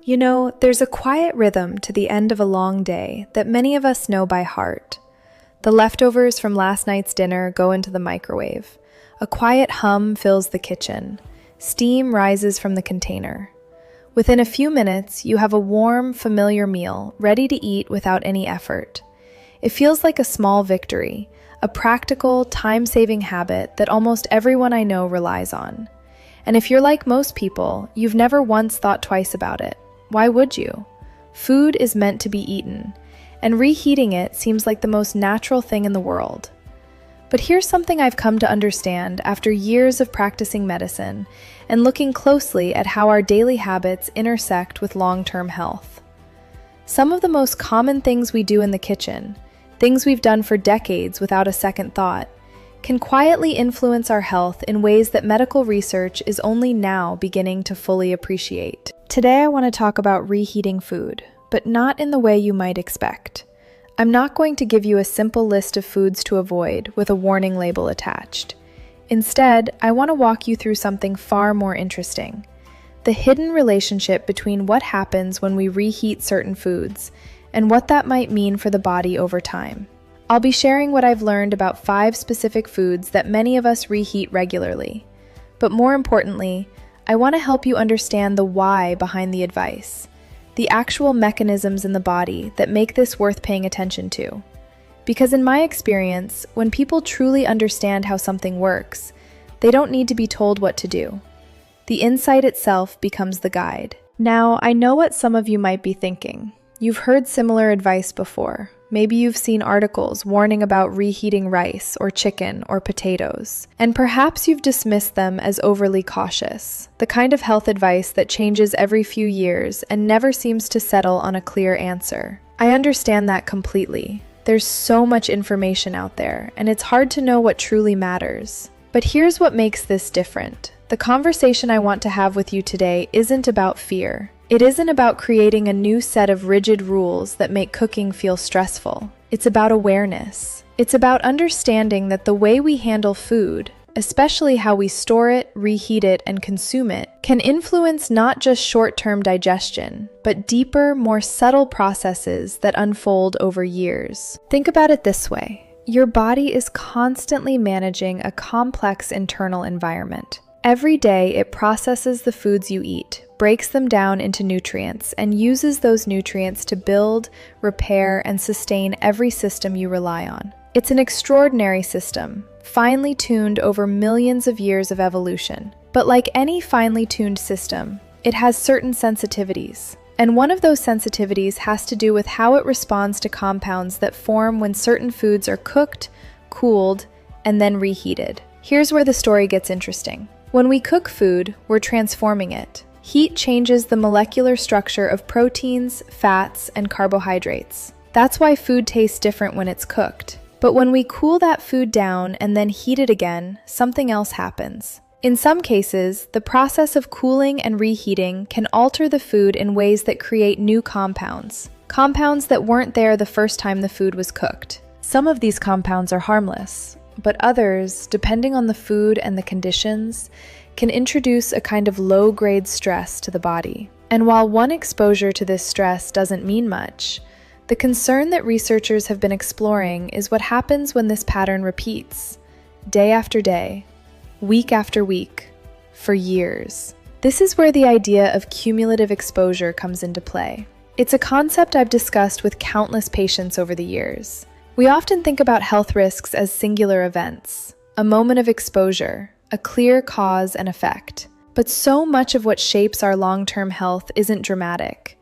You know, there's a quiet rhythm to the end of a long day that many of us know by heart. The leftovers from last night's dinner go into the microwave. A quiet hum fills the kitchen. Steam rises from the container. Within a few minutes, you have a warm, familiar meal, ready to eat without any effort. It feels like a small victory, a practical, time-saving habit that almost everyone I know relies on. And if you're like most people, you've never once thought twice about it. Why would you? Food is meant to be eaten, and reheating it seems like the most natural thing in the world. But here's something I've come to understand after years of practicing medicine and looking closely at how our daily habits intersect with long-term health. Some of the most common things we do in the kitchen, things we've done for decades without a second thought, can quietly influence our health in ways that medical research is only now beginning to fully appreciate. Today I want to talk about reheating food, but not in the way you might expect. I'm not going to give you a simple list of foods to avoid with a warning label attached. Instead, I want to walk you through something far more interesting: the hidden relationship between what happens when we reheat certain foods and what that might mean for the body over time. I'll be sharing what I've learned about 5 specific foods that many of us reheat regularly. But more importantly, I want to help you understand the why behind the advice, the actual mechanisms in the body that make this worth paying attention to. Because in my experience, when people truly understand how something works, they don't need to be told what to do. The insight itself becomes the guide. Now, I know what some of you might be thinking. You've heard similar advice before. Maybe you've seen articles warning about reheating rice or chicken or potatoes, and perhaps you've dismissed them as overly cautious, the kind of health advice that changes every few years and never seems to settle on a clear answer. I understand that completely. There's so much information out there, and it's hard to know what truly matters. But here's what makes this different. The conversation I want to have with you today isn't about fear. It isn't about creating a new set of rigid rules that make cooking feel stressful. It's about awareness. It's about understanding that the way we handle food, especially how we store it, reheat it, and consume it, can influence not just short-term digestion, but deeper, more subtle processes that unfold over years. Think about it this way. Your body is constantly managing a complex internal environment. Every day, it processes the foods you eat, breaks them down into nutrients, and uses those nutrients to build, repair, and sustain every system you rely on. It's an extraordinary system, finely tuned over millions of years of evolution. But like any finely tuned system, it has certain sensitivities. And one of those sensitivities has to do with how it responds to compounds that form when certain foods are cooked, cooled, and then reheated. Here's where the story gets interesting. When we cook food, we're transforming it. Heat changes the molecular structure of proteins, fats, and carbohydrates. That's why food tastes different when it's cooked. But when we cool that food down and then heat it again, something else happens. In some cases, the process of cooling and reheating can alter the food in ways that create new compounds that weren't there the first time the food was cooked. Some of these compounds are harmless, but others, depending on the food and the conditions, can introduce a kind of low-grade stress to the body. And while one exposure to this stress doesn't mean much, the concern that researchers have been exploring is what happens when this pattern repeats, day after day, week after week, for years. This is where the idea of cumulative exposure comes into play. It's a concept I've discussed with countless patients over the years. We often think about health risks as singular events, a moment of exposure, a clear cause and effect. But so much of what shapes our long-term health isn't dramatic.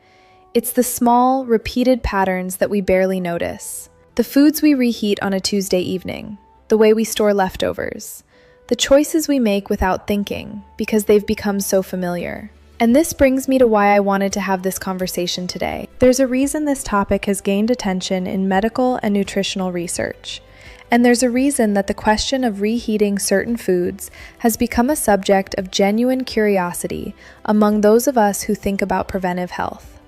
It's the small, repeated patterns that we barely notice. The foods we reheat on a Tuesday evening, the way we store leftovers, the choices we make without thinking because they've become so familiar. And this brings me to why I wanted to have this conversation today. There's a reason this topic has gained attention in medical and nutritional research. And there's a reason that the question of reheating certain foods has become a subject of genuine curiosity among those of us who think about preventive health.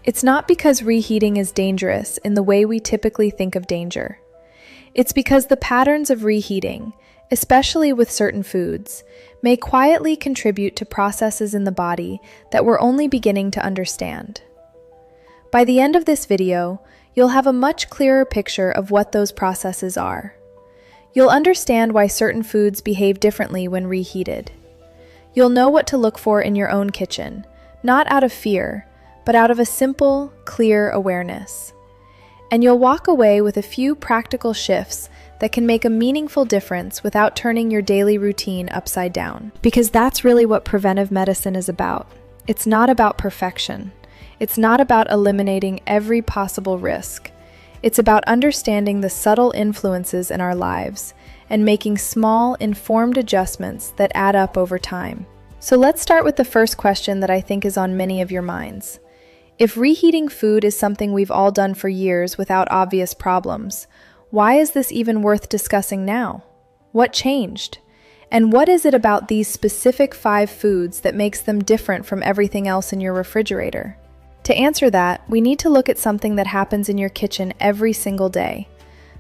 It's not because reheating is dangerous in the way we typically think of danger. It's because the patterns of reheating, especially with certain foods, may quietly contribute to processes in the body that we're only beginning to understand. By the end of this video, you'll have a much clearer picture of what those processes are. You'll understand why certain foods behave differently when reheated. You'll know what to look for in your own kitchen, not out of fear, but out of a simple, clear awareness. And you'll walk away with a few practical shifts that can make a meaningful difference without turning your daily routine upside down. Because that's really what preventive medicine is about. It's not about perfection. It's not about eliminating every possible risk. It's about understanding the subtle influences in our lives and making small, informed adjustments that add up over time. So let's start with the first question that I think is on many of your minds. If reheating food is something we've all done for years without obvious problems, why is this even worth discussing now? What changed? And what is it about these specific 5 foods that makes them different from everything else in your refrigerator? To answer that, we need to look at something that happens in your kitchen every single day.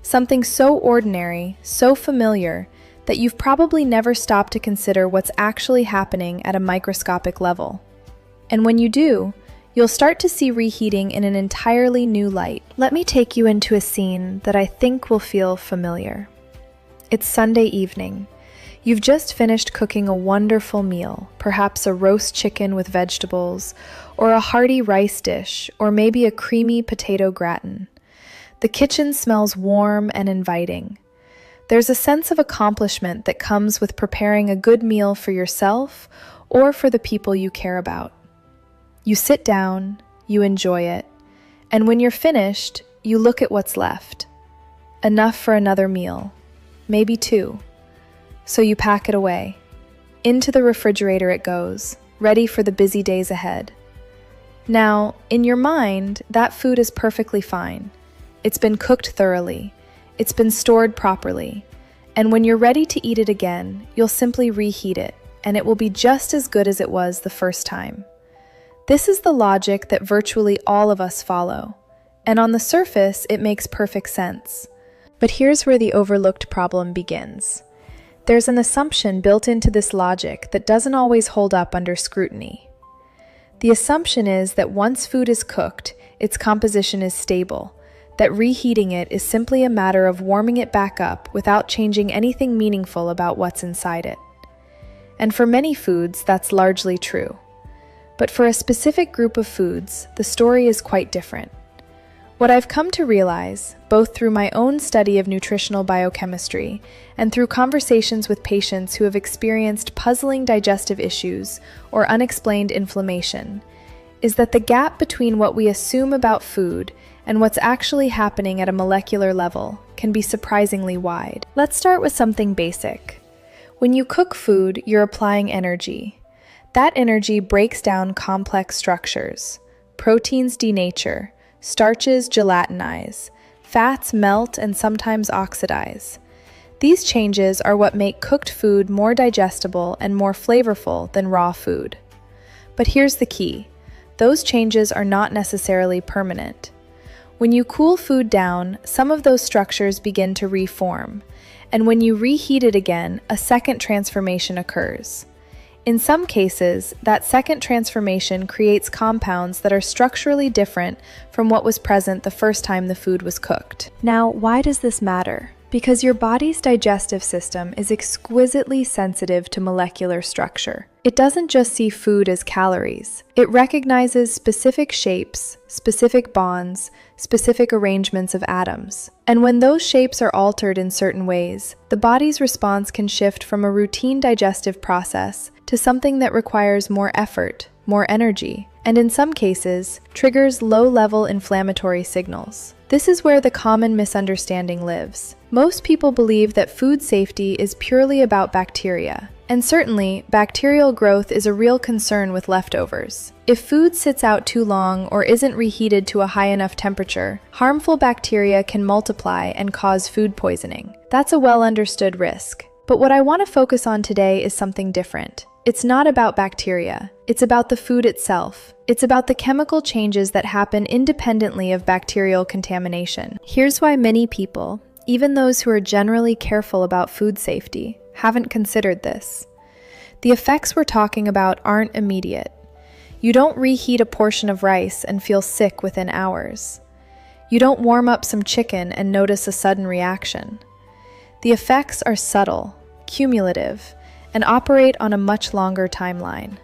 Something so ordinary, so familiar, that you've probably never stopped to consider what's actually happening at a microscopic level. And when you do, you'll start to see reheating in an entirely new light. Let me take you into a scene that I think will feel familiar. It's Sunday evening. You've just finished cooking a wonderful meal, perhaps a roast chicken with vegetables, or a hearty rice dish, or maybe a creamy potato gratin. The kitchen smells warm and inviting. There's a sense of accomplishment that comes with preparing a good meal for yourself or for the people you care about. You sit down, you enjoy it, and when you're finished, you look at what's left. Enough for another meal, maybe 2. So you pack it away. Into the refrigerator it goes, ready for the busy days ahead. Now, in your mind, that food is perfectly fine. It's been cooked thoroughly. It's been stored properly. And when you're ready to eat it again, you'll simply reheat it, and it will be just as good as it was the first time. This is the logic that virtually all of us follow. And on the surface, it makes perfect sense. But here's where the overlooked problem begins. There's an assumption built into this logic that doesn't always hold up under scrutiny. The assumption is that once food is cooked, its composition is stable, that reheating it is simply a matter of warming it back up without changing anything meaningful about what's inside it. And for many foods, that's largely true. But for a specific group of foods, the story is quite different. What I've come to realize, both through my own study of nutritional biochemistry and through conversations with patients who have experienced puzzling digestive issues or unexplained inflammation, is that the gap between what we assume about food and what's actually happening at a molecular level can be surprisingly wide. Let's start with something basic. When you cook food, you're applying energy. That energy breaks down complex structures. Proteins denature. Starches gelatinize, fats melt and sometimes oxidize. These changes are what make cooked food more digestible and more flavorful than raw food. But here's the key. Those changes are not necessarily permanent. When you cool food down, some of those structures begin to reform, and when you reheat it again, a second transformation occurs. In some cases, that second transformation creates compounds that are structurally different from what was present the first time the food was cooked. Now, why does this matter? Because your body's digestive system is exquisitely sensitive to molecular structure. It doesn't just see food as calories. It recognizes specific shapes, specific bonds, specific arrangements of atoms. And when those shapes are altered in certain ways, the body's response can shift from a routine digestive process to something that requires more effort, more energy, and in some cases, triggers low-level inflammatory signals. This is where the common misunderstanding lives. Most people believe that food safety is purely about bacteria. And certainly, bacterial growth is a real concern with leftovers. If food sits out too long or isn't reheated to a high enough temperature, harmful bacteria can multiply and cause food poisoning. That's a well-understood risk. But what I want to focus on today is something different. It's not about bacteria. It's about the food itself. It's about the chemical changes that happen independently of bacterial contamination. Here's why many people, even those who are generally careful about food safety, haven't considered this. The effects we're talking about aren't immediate. You don't reheat a portion of rice and feel sick within hours. You don't warm up some chicken and notice a sudden reaction. The effects are subtle, cumulative, and operate on a much longer timeline.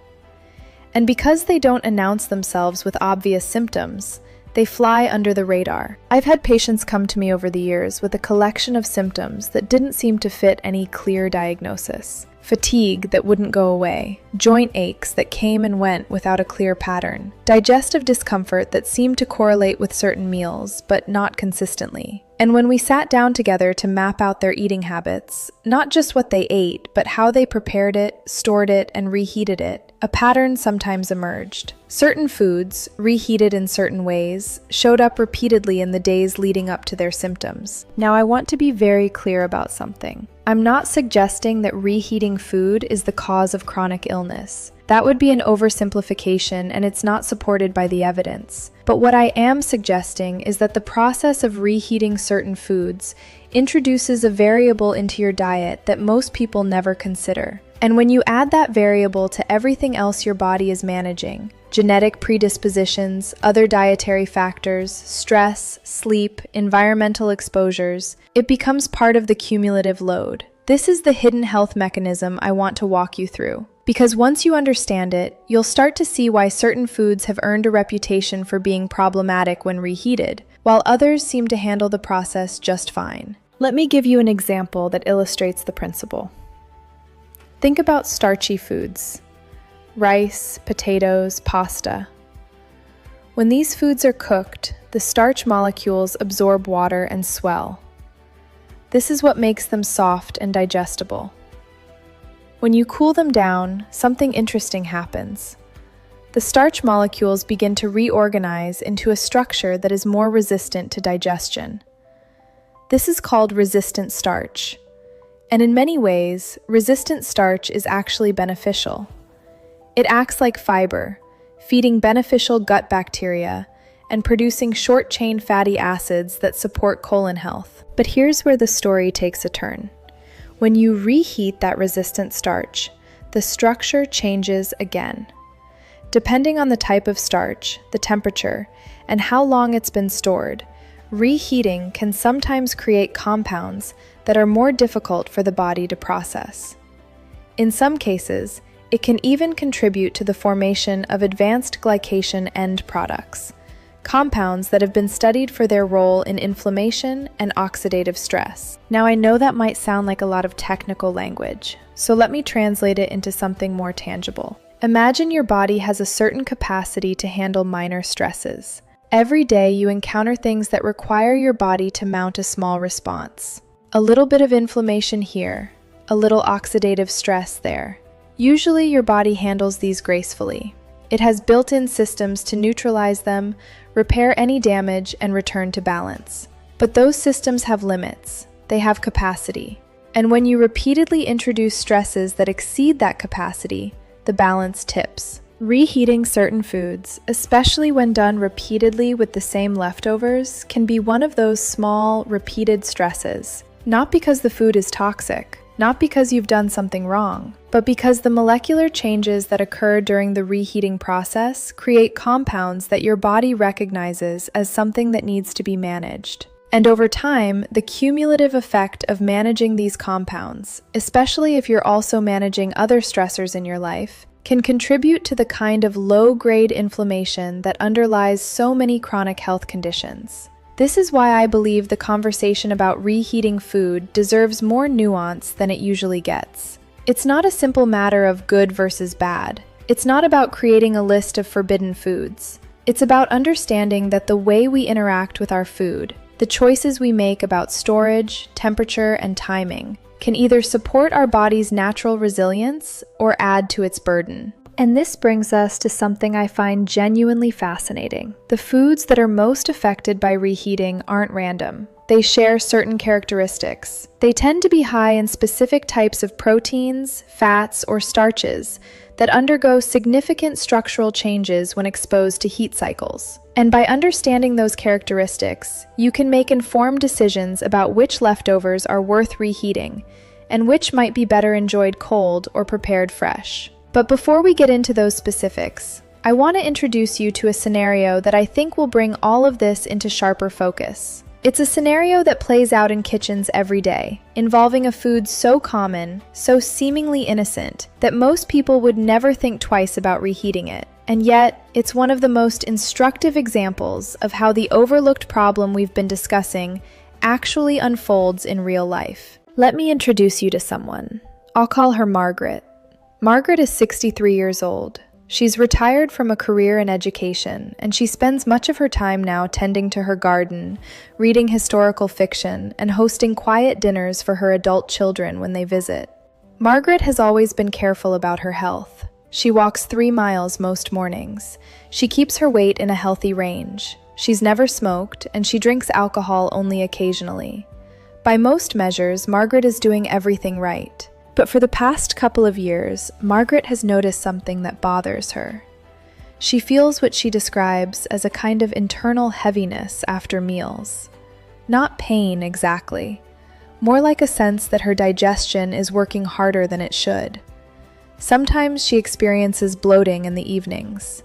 And because they don't announce themselves with obvious symptoms, they fly under the radar. I've had patients come to me over the years with a collection of symptoms that didn't seem to fit any clear diagnosis. Fatigue that wouldn't go away, joint aches that came and went without a clear pattern, digestive discomfort that seemed to correlate with certain meals, but not consistently. And when we sat down together to map out their eating habits, not just what they ate, but how they prepared it, stored it, and reheated it, a pattern sometimes emerged. Certain foods, reheated in certain ways, showed up repeatedly in the days leading up to their symptoms. Now, I want to be very clear about something. I'm not suggesting that reheating food is the cause of chronic illness. That would be an oversimplification, and it's not supported by the evidence. But what I am suggesting is that the process of reheating certain foods introduces a variable into your diet that most people never consider. And when you add that variable to everything else your body is managing, genetic predispositions, other dietary factors, stress, sleep, environmental exposures, it becomes part of the cumulative load. This is the hidden health mechanism I want to walk you through. Because once you understand it, you'll start to see why certain foods have earned a reputation for being problematic when reheated, while others seem to handle the process just fine. Let me give you an example that illustrates the principle. Think about starchy foods: rice, potatoes, pasta. When these foods are cooked, the starch molecules absorb water and swell. This is what makes them soft and digestible. When you cool them down, something interesting happens. The starch molecules begin to reorganize into a structure that is more resistant to digestion. This is called resistant starch. And in many ways, resistant starch is actually beneficial. It acts like fiber, feeding beneficial gut bacteria and producing short-chain fatty acids that support colon health. But here's where the story takes a turn. When you reheat that resistant starch, the structure changes again. Depending on the type of starch, the temperature, and how long it's been stored, reheating can sometimes create compounds that are more difficult for the body to process. In some cases, it can even contribute to the formation of advanced glycation end products, compounds that have been studied for their role in inflammation and oxidative stress. Now, I know that might sound like a lot of technical language, so let me translate it into something more tangible. Imagine your body has a certain capacity to handle minor stresses. Every day you encounter things that require your body to mount a small response. A little bit of inflammation here, a little oxidative stress there. Usually your body handles these gracefully. It has built-in systems to neutralize them, repair any damage, and return to balance. But those systems have limits. They have capacity. And when you repeatedly introduce stresses that exceed that capacity, the balance tips. Reheating certain foods, especially when done repeatedly with the same leftovers, can be one of those small, repeated stresses. Not because the food is toxic, not because you've done something wrong, but because the molecular changes that occur during the reheating process create compounds that your body recognizes as something that needs to be managed. And over time, the cumulative effect of managing these compounds, especially if you're also managing other stressors in your life, can contribute to the kind of low-grade inflammation that underlies so many chronic health conditions. This is why I believe the conversation about reheating food deserves more nuance than it usually gets. It's not a simple matter of good versus bad. It's not about creating a list of forbidden foods. It's about understanding that the way we interact with our food, the choices we make about storage, temperature, and timing, can either support our body's natural resilience or add to its burden. And this brings us to something I find genuinely fascinating. The foods that are most affected by reheating aren't random. They share certain characteristics. They tend to be high in specific types of proteins, fats, or starches that undergo significant structural changes when exposed to heat cycles. And by understanding those characteristics, you can make informed decisions about which leftovers are worth reheating and which might be better enjoyed cold or prepared fresh. But before we get into those specifics, I want to introduce you to a scenario that I think will bring all of this into sharper focus. It's a scenario that plays out in kitchens every day, involving a food so common, so seemingly innocent, that most people would never think twice about reheating it. And yet, it's one of the most instructive examples of how the overlooked problem we've been discussing actually unfolds in real life. Let me introduce you to someone. I'll call her Margaret. Margaret is 63 years old. She's retired from a career in education, and she spends much of her time now tending to her garden, reading historical fiction, and hosting quiet dinners for her adult children when they visit. Margaret has always been careful about her health. She walks 3 miles most mornings. She keeps her weight in a healthy range. She's never smoked, and she drinks alcohol only occasionally. By most measures, Margaret is doing everything right. But for the past couple of years, Margaret has noticed something that bothers her. She feels what she describes as a kind of internal heaviness after meals. Not pain exactly, more like a sense that her digestion is working harder than it should. Sometimes she experiences bloating in the evenings.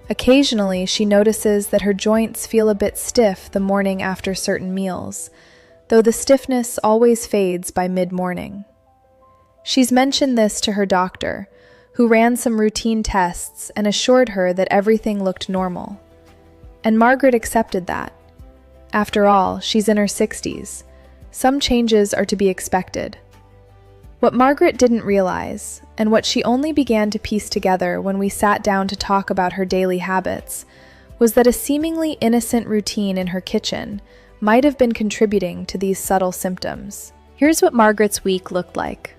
Occasionally, she notices that her joints feel a bit stiff the morning after certain meals, though the stiffness always fades by mid-morning. She's mentioned this to her doctor, who ran some routine tests and assured her that everything looked normal. And Margaret accepted that. After all, she's in her 60s. Some changes are to be expected. What Margaret didn't realize, and what she only began to piece together when we sat down to talk about her daily habits, was that a seemingly innocent routine in her kitchen might have been contributing to these subtle symptoms. Here's what Margaret's week looked like.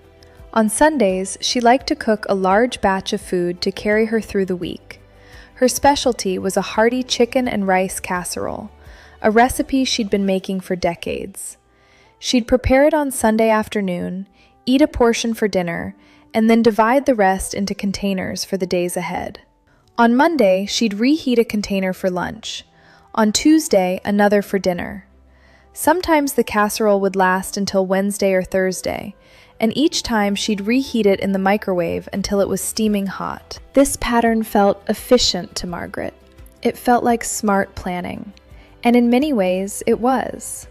On Sundays, she liked to cook a large batch of food to carry her through the week. Her specialty was a hearty chicken and rice casserole, a recipe she'd been making for decades. She'd prepare it on Sunday afternoon, eat a portion for dinner, and then divide the rest into containers for the days ahead. On Monday, she'd reheat a container for lunch. On Tuesday, another for dinner. Sometimes the casserole would last until Wednesday or Thursday, and each time she'd reheat it in the microwave until it was steaming hot. This pattern felt efficient to Margaret. It felt like smart planning, and in many ways it was.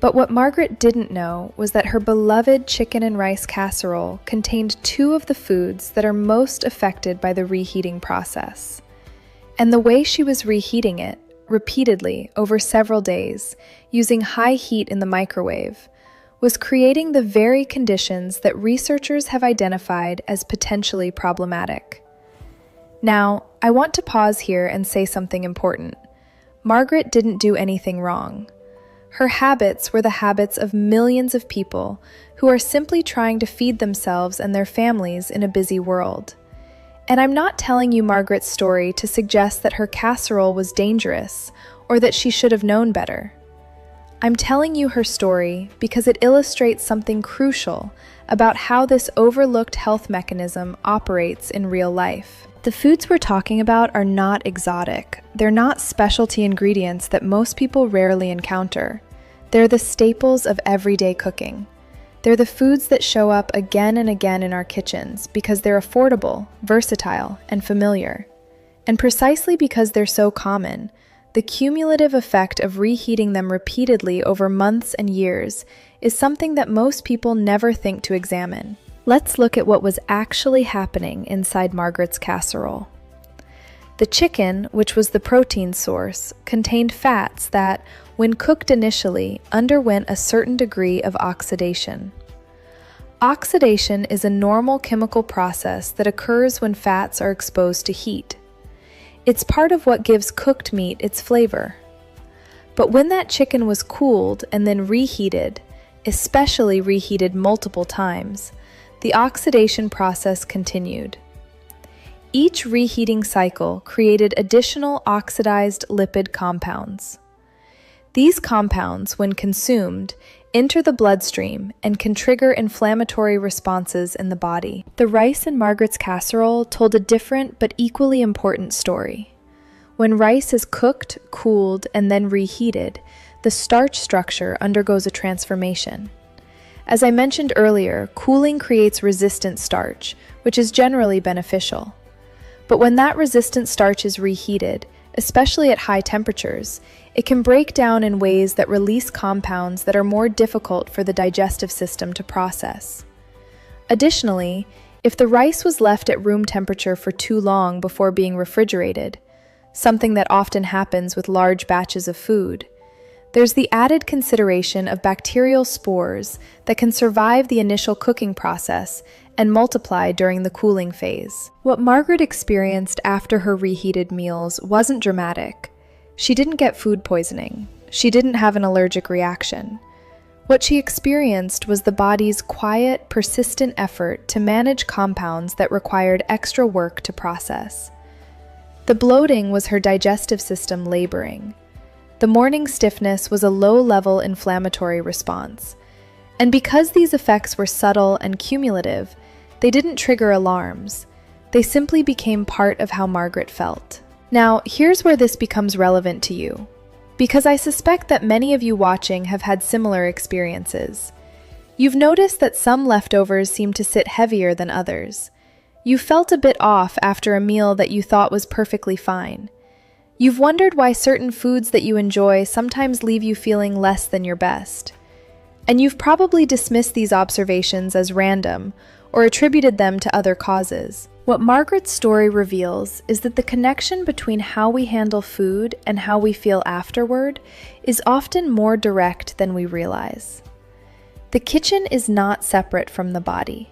But what Margaret didn't know was that her beloved chicken and rice casserole contained 2 of the foods that are most affected by the reheating process. And the way she was reheating it, repeatedly over several days, using high heat in the microwave, was creating the very conditions that researchers have identified as potentially problematic. Now, I want to pause here and say something important. Margaret didn't do anything wrong. Her habits were the habits of millions of people who are simply trying to feed themselves and their families in a busy world. And I'm not telling you Margaret's story to suggest that her casserole was dangerous or that she should have known better. I'm telling you her story because it illustrates something crucial about how this overlooked health mechanism operates in real life. The foods we're talking about are not exotic. They're not specialty ingredients that most people rarely encounter. They're the staples of everyday cooking. They're the foods that show up again and again in our kitchens because they're affordable, versatile, and familiar. And precisely because they're so common, the cumulative effect of reheating them repeatedly over months and years is something that most people never think to examine. Let's look at what was actually happening inside Margaret's casserole. The chicken, which was the protein source, contained fats that, when cooked initially, underwent a certain degree of oxidation. Oxidation is a normal chemical process that occurs when fats are exposed to heat. It's part of what gives cooked meat its flavor. But when that chicken was cooled and then reheated, especially reheated multiple times, the oxidation process continued. Each reheating cycle created additional oxidized lipid compounds. These compounds, when consumed, enter the bloodstream and can trigger inflammatory responses in the body. The rice in Margaret's casserole told a different but equally important story. When rice is cooked, cooled, and then reheated, the starch structure undergoes a transformation. As I mentioned earlier, cooling creates resistant starch, which is generally beneficial. But when that resistant starch is reheated, especially at high temperatures, it can break down in ways that release compounds that are more difficult for the digestive system to process. Additionally, if the rice was left at room temperature for too long before being refrigerated, something that often happens with large batches of food, there's the added consideration of bacterial spores that can survive the initial cooking process and multiply during the cooling phase. What Margaret experienced after her reheated meals wasn't dramatic. She didn't get food poisoning. She didn't have an allergic reaction. What she experienced was the body's quiet, persistent effort to manage compounds that required extra work to process. The bloating was her digestive system laboring. The morning stiffness was a low-level inflammatory response. And because these effects were subtle and cumulative, they didn't trigger alarms. They simply became part of how Margaret felt. Now, here's where this becomes relevant to you, because I suspect that many of you watching have had similar experiences. You've noticed that some leftovers seem to sit heavier than others. You felt a bit off after a meal that you thought was perfectly fine. You've wondered why certain foods that you enjoy sometimes leave you feeling less than your best. And you've probably dismissed these observations as random or attributed them to other causes. What Margaret's story reveals is that the connection between how we handle food and how we feel afterward is often more direct than we realize. The kitchen is not separate from the body.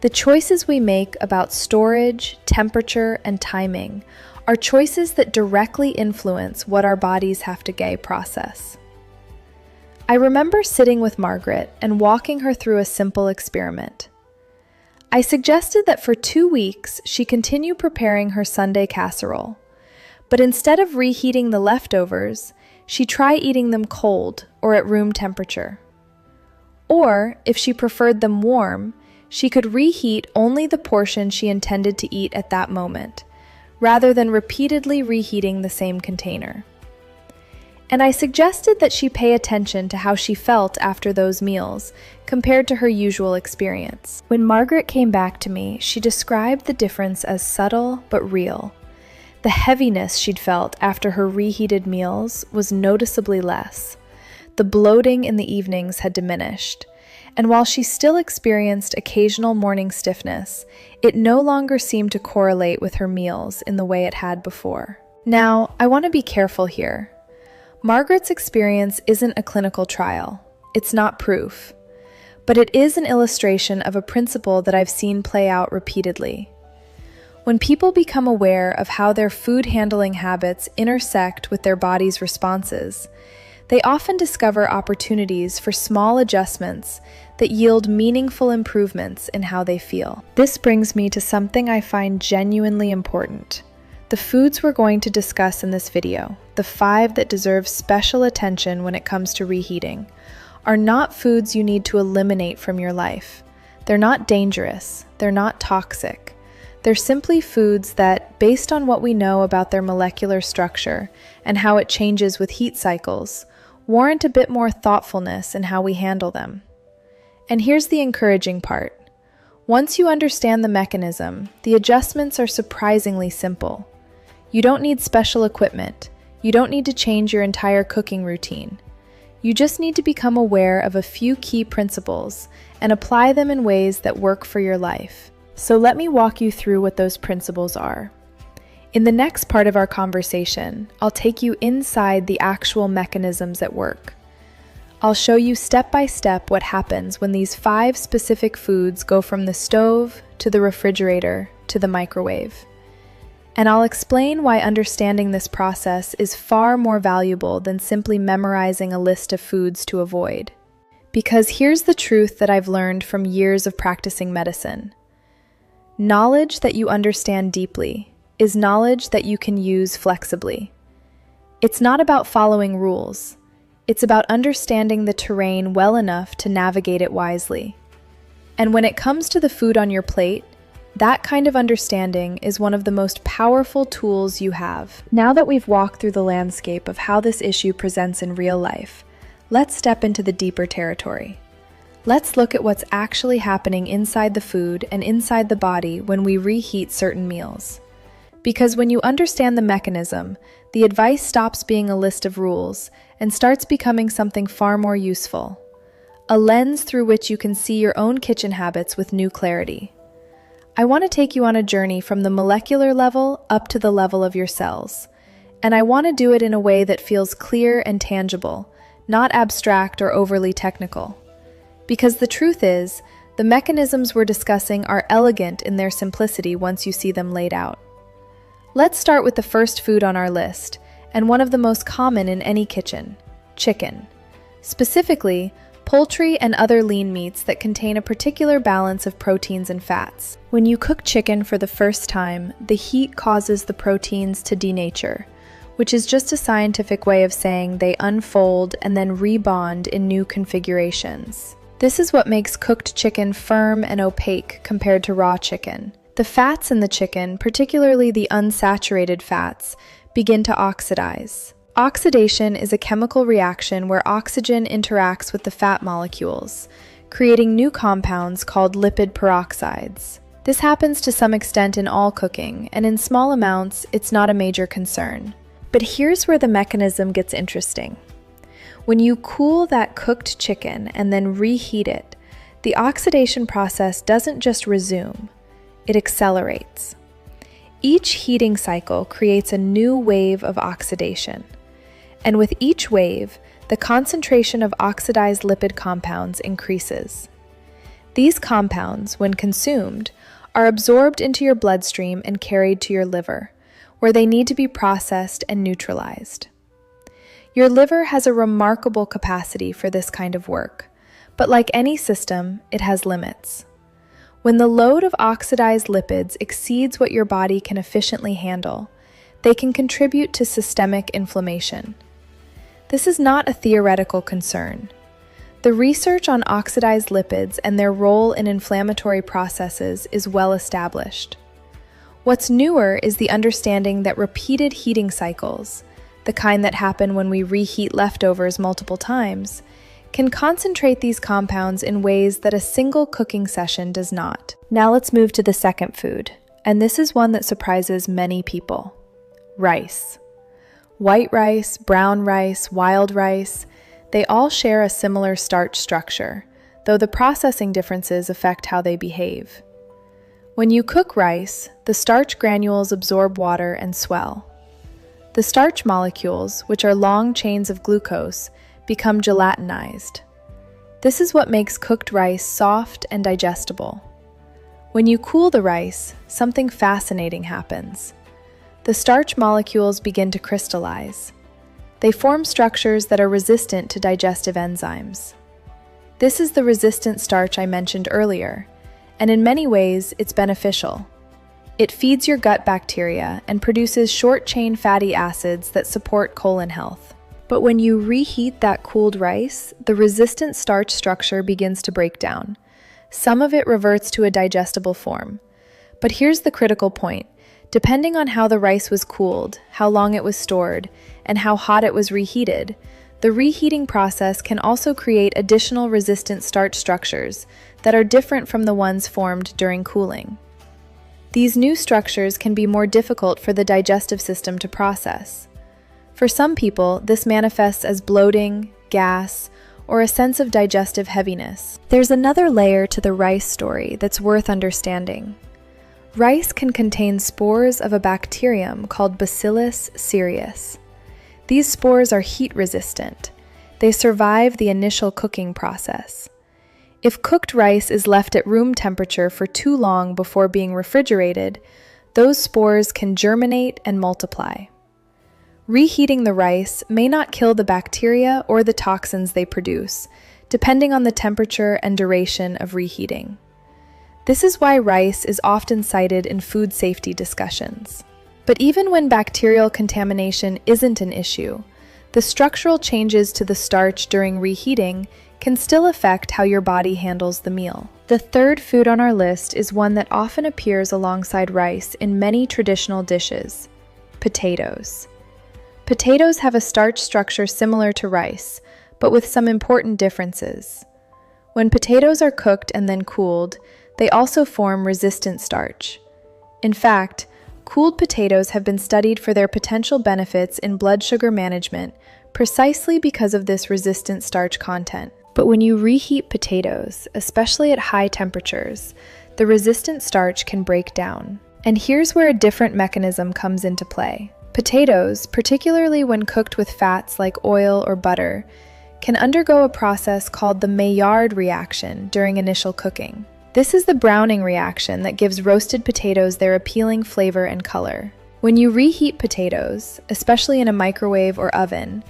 The choices we make about storage, temperature, and timing are choices that directly influence what our bodies have to process. I remember sitting with Margaret and walking her through a simple experiment. I suggested that for 2 weeks she continue preparing her Sunday casserole, but instead of reheating the leftovers, she try eating them cold or at room temperature. Or, if she preferred them warm, she could reheat only the portion she intended to eat at that moment, rather than repeatedly reheating the same container. And I suggested that she pay attention to how she felt after those meals compared to her usual experience. When Margaret came back to me, she described the difference as subtle but real. The heaviness she'd felt after her reheated meals was noticeably less. The bloating in the evenings had diminished, and while she still experienced occasional morning stiffness, it no longer seemed to correlate with her meals in the way it had before. Now, I want to be careful here. Margaret's experience isn't a clinical trial. It's not proof. But it is an illustration of a principle that I've seen play out repeatedly. When people become aware of how their food handling habits intersect with their body's responses, they often discover opportunities for small adjustments that yield meaningful improvements in how they feel. This brings me to something I find genuinely important. The foods we're going to discuss in this video, the 5 that deserve special attention when it comes to reheating, are not foods you need to eliminate from your life. They're not dangerous. They're not toxic. They're simply foods that, based on what we know about their molecular structure and how it changes with heat cycles, warrant a bit more thoughtfulness in how we handle them. And here's the encouraging part. Once you understand the mechanism, the adjustments are surprisingly simple. You don't need special equipment. You don't need to change your entire cooking routine. You just need to become aware of a few key principles and apply them in ways that work for your life. So let me walk you through what those principles are. In the next part of our conversation, I'll take you inside the actual mechanisms at work. I'll show you step by step what happens when these 5 specific foods go from the stove to the refrigerator to the microwave. And I'll explain why understanding this process is far more valuable than simply memorizing a list of foods to avoid. Because here's the truth that I've learned from years of practicing medicine. Knowledge that you understand deeply is knowledge that you can use flexibly. It's not about following rules. It's about understanding the terrain well enough to navigate it wisely. And when it comes to the food on your plate, that kind of understanding is one of the most powerful tools you have. Now that we've walked through the landscape of how this issue presents in real life, let's step into the deeper territory. Let's look at what's actually happening inside the food and inside the body when we reheat certain meals. Because when you understand the mechanism, the advice stops being a list of rules and starts becoming something far more useful. A lens through which you can see your own kitchen habits with new clarity. I want to take you on a journey from the molecular level up to the level of your cells. And I want to do it in a way that feels clear and tangible, not abstract or overly technical. Because the truth is, the mechanisms we're discussing are elegant in their simplicity once you see them laid out. Let's start with the first food on our list, and one of the most common in any kitchen: chicken. Specifically, poultry and other lean meats that contain a particular balance of proteins and fats. When you cook chicken for the first time, the heat causes the proteins to denature, which is just a scientific way of saying they unfold and then rebond in new configurations. This is what makes cooked chicken firm and opaque compared to raw chicken. The fats in the chicken, particularly the unsaturated fats, begin to oxidize. Oxidation is a chemical reaction where oxygen interacts with the fat molecules, creating new compounds called lipid peroxides. This happens to some extent in all cooking, and in small amounts, it's not a major concern. But here's where the mechanism gets interesting. When you cool that cooked chicken and then reheat it, the oxidation process doesn't just resume, it accelerates. Each heating cycle creates a new wave of oxidation. And with each wave, the concentration of oxidized lipid compounds increases. These compounds, when consumed, are absorbed into your bloodstream and carried to your liver, where they need to be processed and neutralized. Your liver has a remarkable capacity for this kind of work, but like any system, it has limits. When the load of oxidized lipids exceeds what your body can efficiently handle, they can contribute to systemic inflammation. This is not a theoretical concern. The research on oxidized lipids and their role in inflammatory processes is well established. What's newer is the understanding that repeated heating cycles, the kind that happen when we reheat leftovers multiple times, can concentrate these compounds in ways that a single cooking session does not. Now let's move to the second food, and this is one that surprises many people: rice. White rice, brown rice, wild rice, they all share a similar starch structure, though the processing differences affect how they behave. When you cook rice, the starch granules absorb water and swell. The starch molecules, which are long chains of glucose, become gelatinized. This is what makes cooked rice soft and digestible. When you cool the rice, something fascinating happens. The starch molecules begin to crystallize. They form structures that are resistant to digestive enzymes. This is the resistant starch I mentioned earlier, and in many ways, it's beneficial. It feeds your gut bacteria and produces short-chain fatty acids that support colon health. But when you reheat that cooled rice, the resistant starch structure begins to break down. Some of it reverts to a digestible form. But here's the critical point. Depending on how the rice was cooled, how long it was stored, and how hot it was reheated, the reheating process can also create additional resistant starch structures that are different from the ones formed during cooling. These new structures can be more difficult for the digestive system to process. For some people, this manifests as bloating, gas, or a sense of digestive heaviness. There's another layer to the rice story that's worth understanding. Rice can contain spores of a bacterium called Bacillus cereus. These spores are heat resistant. They survive the initial cooking process. If cooked rice is left at room temperature for too long before being refrigerated, those spores can germinate and multiply. Reheating the rice may not kill the bacteria or the toxins they produce, depending on the temperature and duration of reheating. This is why rice is often cited in food safety discussions. But even when bacterial contamination isn't an issue, the structural changes to the starch during reheating can still affect how your body handles the meal. The third food on our list is one that often appears alongside rice in many traditional dishes: potatoes. Potatoes have a starch structure similar to rice, but with some important differences. When potatoes are cooked and then cooled, they also form resistant starch. In fact, cooled potatoes have been studied for their potential benefits in blood sugar management precisely because of this resistant starch content. But when you reheat potatoes, especially at high temperatures, the resistant starch can break down. And here's where a different mechanism comes into play. Potatoes, particularly when cooked with fats like oil or butter, can undergo a process called the Maillard reaction during initial cooking. This is the browning reaction that gives roasted potatoes their appealing flavor and color. When you reheat potatoes, especially in a microwave or oven,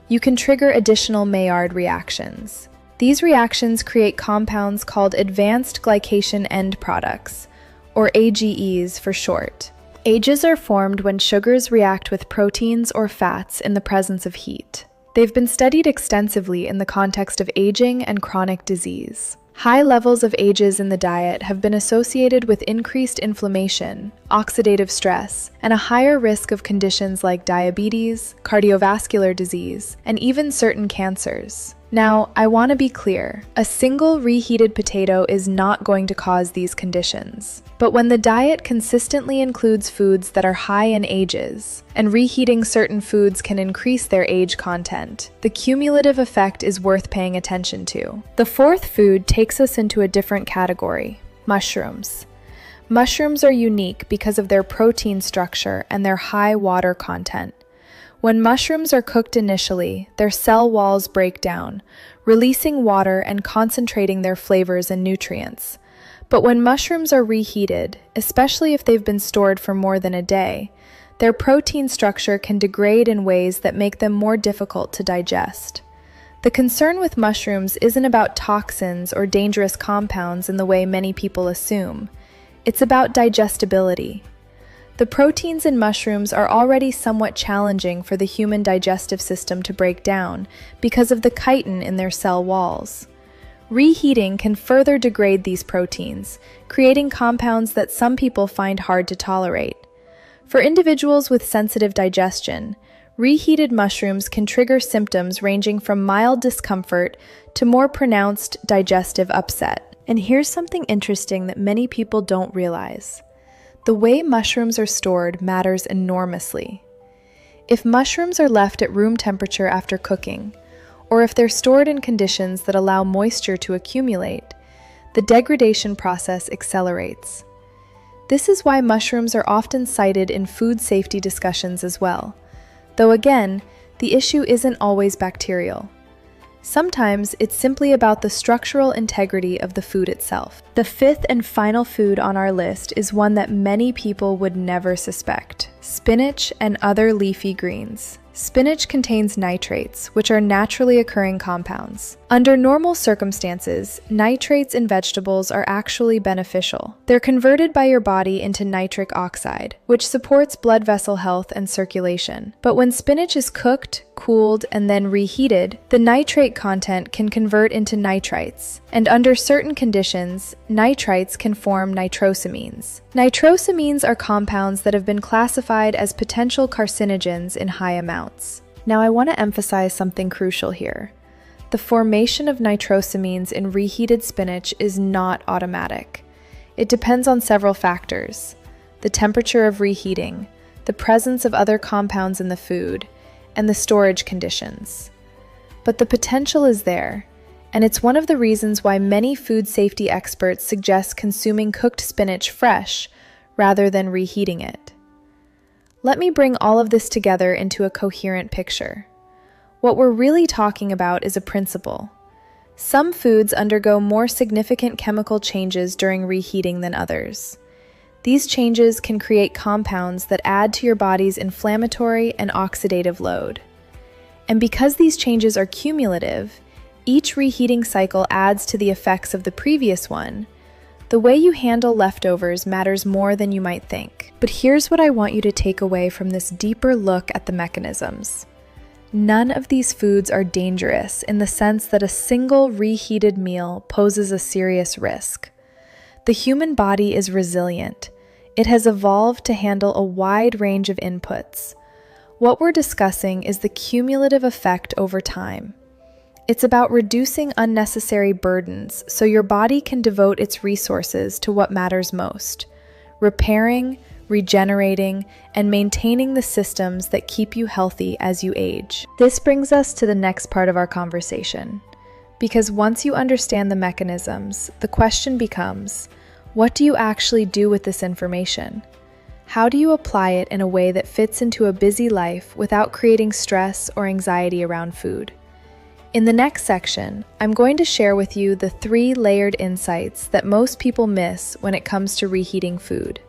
you can trigger additional Maillard reactions. These reactions create compounds called advanced glycation end products, or AGEs for short. AGEs are formed when sugars react with proteins or fats in the presence of heat. They've been studied extensively in the context of aging and chronic disease. High levels of AGEs in the diet have been associated with increased inflammation, oxidative stress, and a higher risk of conditions like diabetes, cardiovascular disease, and even certain cancers. Now, I want to be clear, a single reheated potato is not going to cause these conditions. But when the diet consistently includes foods that are high in AGEs, and reheating certain foods can increase their AGE content, the cumulative effect is worth paying attention to. The fourth food takes us into a different category: mushrooms. Mushrooms are unique because of their protein structure and their high water content. When mushrooms are cooked initially, their cell walls break down, releasing water and concentrating their flavors and nutrients. But when mushrooms are reheated, especially if they've been stored for more than a day, their protein structure can degrade in ways that make them more difficult to digest. The concern with mushrooms isn't about toxins or dangerous compounds in the way many people assume. It's about digestibility. The proteins in mushrooms are already somewhat challenging for the human digestive system to break down because of the chitin in their cell walls. Reheating can further degrade these proteins, creating compounds that some people find hard to tolerate. For individuals with sensitive digestion, reheated mushrooms can trigger symptoms ranging from mild discomfort to more pronounced digestive upset. And here's something interesting that many people don't realize. The way mushrooms are stored matters enormously. If mushrooms are left at room temperature after cooking, or if they're stored in conditions that allow moisture to accumulate, the degradation process accelerates. This is why mushrooms are often cited in food safety discussions as well, though again, the issue isn't always bacterial. Sometimes it's simply about the structural integrity of the food itself. The fifth and final food on our list is one that many people would never suspect: spinach and other leafy greens. Spinach contains nitrates, which are naturally occurring compounds. Under normal circumstances, nitrates in vegetables are actually beneficial. They're converted by your body into nitric oxide, which supports blood vessel health and circulation. But when spinach is cooked, cooled, and then reheated, the nitrate content can convert into nitrites, and under certain conditions, nitrites can form nitrosamines. Nitrosamines are compounds that have been classified as potential carcinogens in high amounts. Now I want to emphasize something crucial here. The formation of nitrosamines in reheated spinach is not automatic. It depends on several factors: the temperature of reheating, the presence of other compounds in the food, and the storage conditions. But the potential is there, and it's one of the reasons why many food safety experts suggest consuming cooked spinach fresh rather than reheating it. Let me bring all of this together into a coherent picture. What we're really talking about is a principle. Some foods undergo more significant chemical changes during reheating than others. These changes can create compounds that add to your body's inflammatory and oxidative load. And because these changes are cumulative, each reheating cycle adds to the effects of the previous one. The way you handle leftovers matters more than you might think. But here's what I want you to take away from this deeper look at the mechanisms. None of these foods are dangerous in the sense that a single reheated meal poses a serious risk. The human body is resilient. It has evolved to handle a wide range of inputs. What we're discussing is the cumulative effect over time. It's about reducing unnecessary burdens so your body can devote its resources to what matters most: repairing, regenerating, and maintaining the systems that keep you healthy as you age. This brings us to the next part of our conversation. Because once you understand the mechanisms, the question becomes, what do you actually do with this information? How do you apply it in a way that fits into a busy life without creating stress or anxiety around food? In the next section, I'm going to share with you the 3 layered insights that most people miss when it comes to reheating food.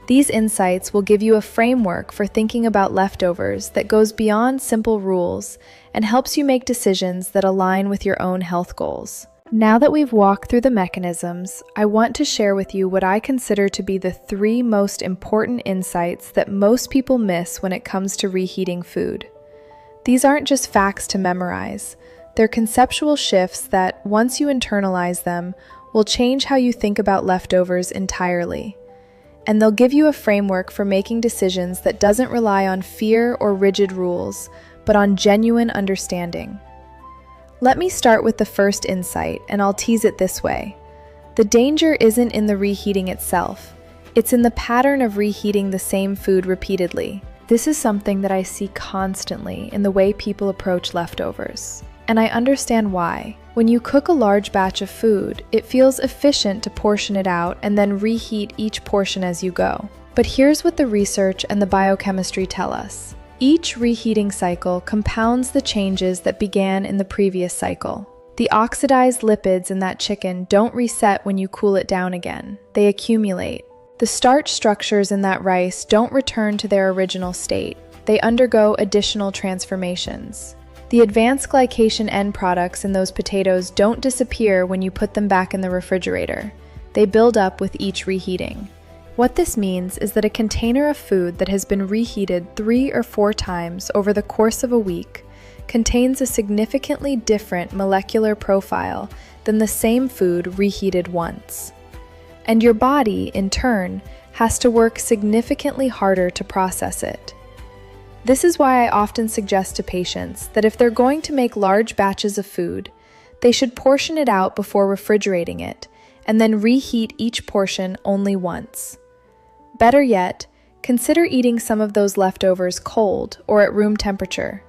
These insights will give you a framework for thinking about leftovers that goes beyond simple rules and helps you make decisions that align with your own health goals. Now that we've walked through the mechanisms, I want to share with you what I consider to be the 3 most important insights that most people miss when it comes to reheating food. These aren't just facts to memorize. They're conceptual shifts that, once you internalize them, will change how you think about leftovers entirely. And they'll give you a framework for making decisions that doesn't rely on fear or rigid rules, but on genuine understanding. Let me start with the first insight, and I'll tease it this way. The danger isn't in the reheating itself. It's in the pattern of reheating the same food repeatedly. This is something that I see constantly in the way people approach leftovers. And I understand why. When you cook a large batch of food, it feels efficient to portion it out and then reheat each portion as you go. But here's what the research and the biochemistry tell us. Each reheating cycle compounds the changes that began in the previous cycle. The oxidized lipids in that chicken don't reset when you cool it down again. They accumulate. The starch structures in that rice don't return to their original state. They undergo additional transformations. The advanced glycation end products in those potatoes don't disappear when you put them back in the refrigerator. They build up with each reheating. What this means is that a container of food that has been reheated 3 or 4 times over the course of a week contains a significantly different molecular profile than the same food reheated once. And your body, in turn, has to work significantly harder to process it. This is why I often suggest to patients that if they're going to make large batches of food, they should portion it out before refrigerating it, and then reheat each portion only once. Better yet, consider eating some of those leftovers cold or at room temperature.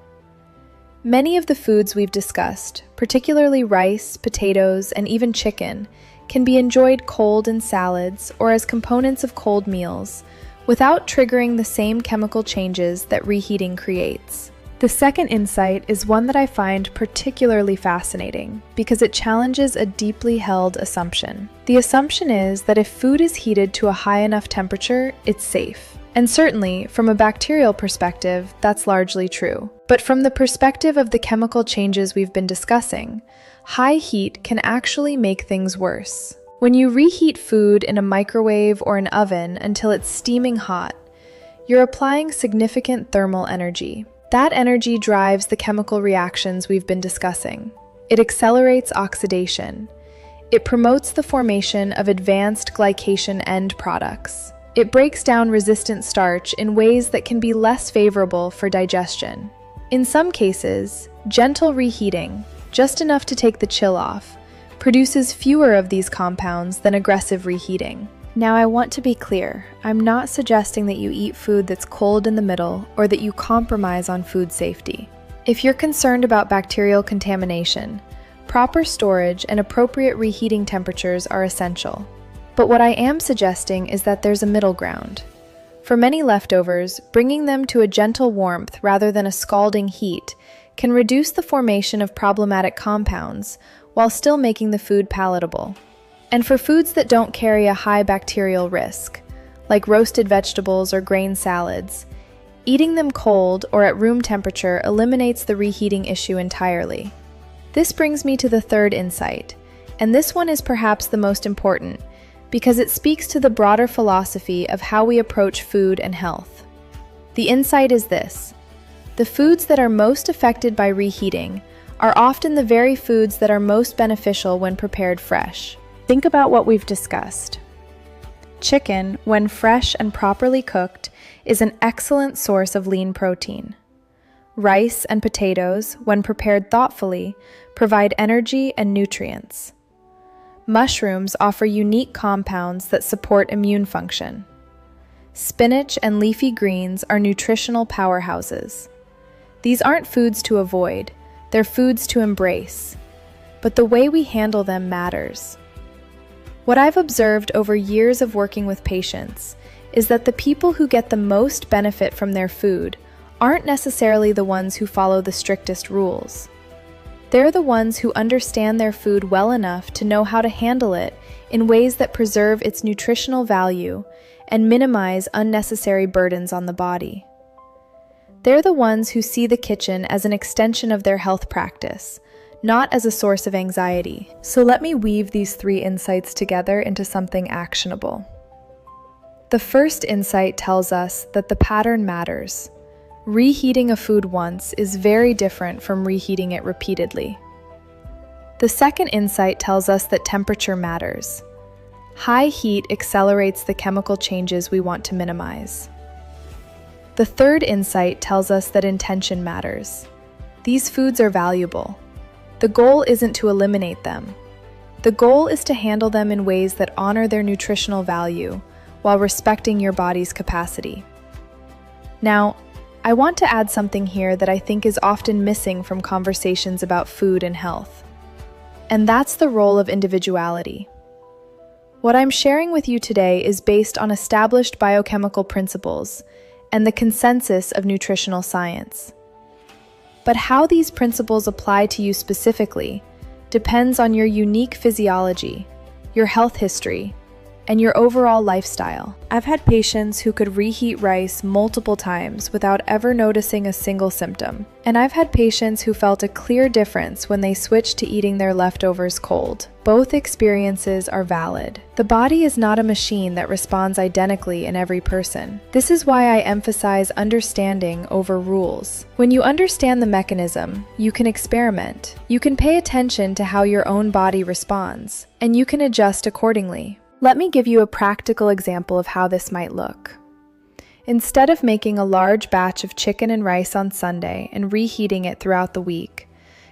Many of the foods we've discussed, particularly rice, potatoes, and even chicken, can be enjoyed cold in salads or as components of cold meals, without triggering the same chemical changes that reheating creates. The second insight is one that I find particularly fascinating because it challenges a deeply held assumption. The assumption is that if food is heated to a high enough temperature, it's safe. And certainly, from a bacterial perspective, that's largely true. But from the perspective of the chemical changes we've been discussing, high heat can actually make things worse. When you reheat food in a microwave or an oven until it's steaming hot, you're applying significant thermal energy. That energy drives the chemical reactions we've been discussing. It accelerates oxidation. It promotes the formation of advanced glycation end products. It breaks down resistant starch in ways that can be less favorable for digestion. In some cases, gentle reheating, just enough to take the chill off, produces fewer of these compounds than aggressive reheating. Now I want to be clear, I'm not suggesting that you eat food that's cold in the middle or that you compromise on food safety. If you're concerned about bacterial contamination, proper storage and appropriate reheating temperatures are essential. But what I am suggesting is that there's a middle ground. For many leftovers, bringing them to a gentle warmth rather than a scalding heat can reduce the formation of problematic compounds while still making the food palatable. And for foods that don't carry a high bacterial risk, like roasted vegetables or grain salads, eating them cold or at room temperature eliminates the reheating issue entirely. This brings me to the third insight, and this one is perhaps the most important because it speaks to the broader philosophy of how we approach food and health. The insight is this: the foods that are most affected by reheating are often the very foods that are most beneficial when prepared fresh. Think about what we've discussed. Chicken, when fresh and properly cooked, is an excellent source of lean protein. Rice and potatoes, when prepared thoughtfully, provide energy and nutrients. Mushrooms offer unique compounds that support immune function. Spinach and leafy greens are nutritional powerhouses. These aren't foods to avoid, they're foods to embrace. But the way we handle them matters. What I've observed over years of working with patients is that the people who get the most benefit from their food aren't necessarily the ones who follow the strictest rules. They're the ones who understand their food well enough to know how to handle it in ways that preserve its nutritional value and minimize unnecessary burdens on the body. They're the ones who see the kitchen as an extension of their health practice, not as a source of anxiety. So let me weave these 3 insights together into something actionable. The first insight tells us that the pattern matters. Reheating a food once is very different from reheating it repeatedly. The second insight tells us that temperature matters. High heat accelerates the chemical changes we want to minimize. The third insight tells us that intention matters. These foods are valuable. The goal isn't to eliminate them. The goal is to handle them in ways that honor their nutritional value while respecting your body's capacity. Now, I want to add something here that I think is often missing from conversations about food and health. And that's the role of individuality. What I'm sharing with you today is based on established biochemical principles and the consensus of nutritional science. But how these principles apply to you specifically depends on your unique physiology, your health history, and your overall lifestyle. I've had patients who could reheat rice multiple times without ever noticing a single symptom. And I've had patients who felt a clear difference when they switched to eating their leftovers cold. Both experiences are valid. The body is not a machine that responds identically in every person. This is why I emphasize understanding over rules. When you understand the mechanism, you can experiment. You can pay attention to how your own body responds, and you can adjust accordingly. Let me give you a practical example of how this might look. Instead of making a large batch of chicken and rice on Sunday and reheating it throughout the week,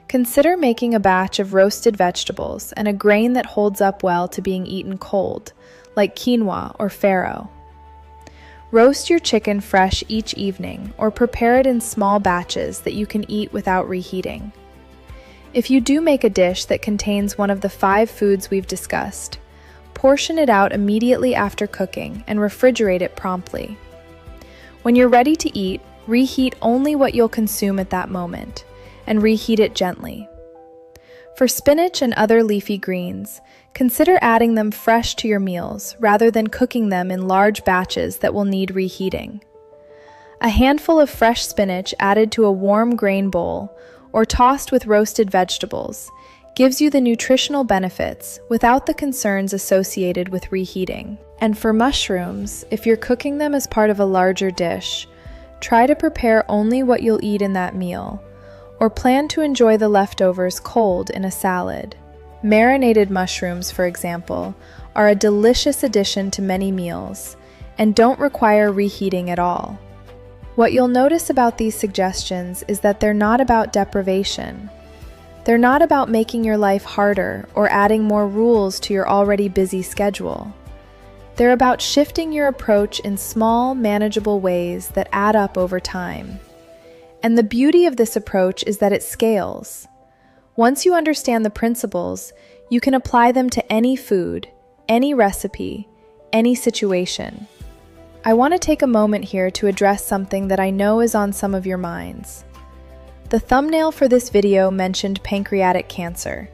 consider making a batch of roasted vegetables and a grain that holds up well to being eaten cold, like quinoa or farro. Roast your chicken fresh each evening or prepare it in small batches that you can eat without reheating. If you do make a dish that contains one of the 5 foods we've discussed, portion it out immediately after cooking and refrigerate it promptly. When you're ready to eat, reheat only what you'll consume at that moment, and reheat it gently. For spinach and other leafy greens, consider adding them fresh to your meals rather than cooking them in large batches that will need reheating. A handful of fresh spinach added to a warm grain bowl or tossed with roasted vegetables gives you the nutritional benefits without the concerns associated with reheating. And for mushrooms, if you're cooking them as part of a larger dish, try to prepare only what you'll eat in that meal, or plan to enjoy the leftovers cold in a salad. Marinated mushrooms, for example, are a delicious addition to many meals and don't require reheating at all. What you'll notice about these suggestions is that they're not about deprivation. They're not about making your life harder or adding more rules to your already busy schedule. They're about shifting your approach in small, manageable ways that add up over time. And the beauty of this approach is that it scales. Once you understand the principles, you can apply them to any food, any recipe, any situation. I want to take a moment here to address something that I know is on some of your minds. The thumbnail for this video mentioned pancreatic cancer,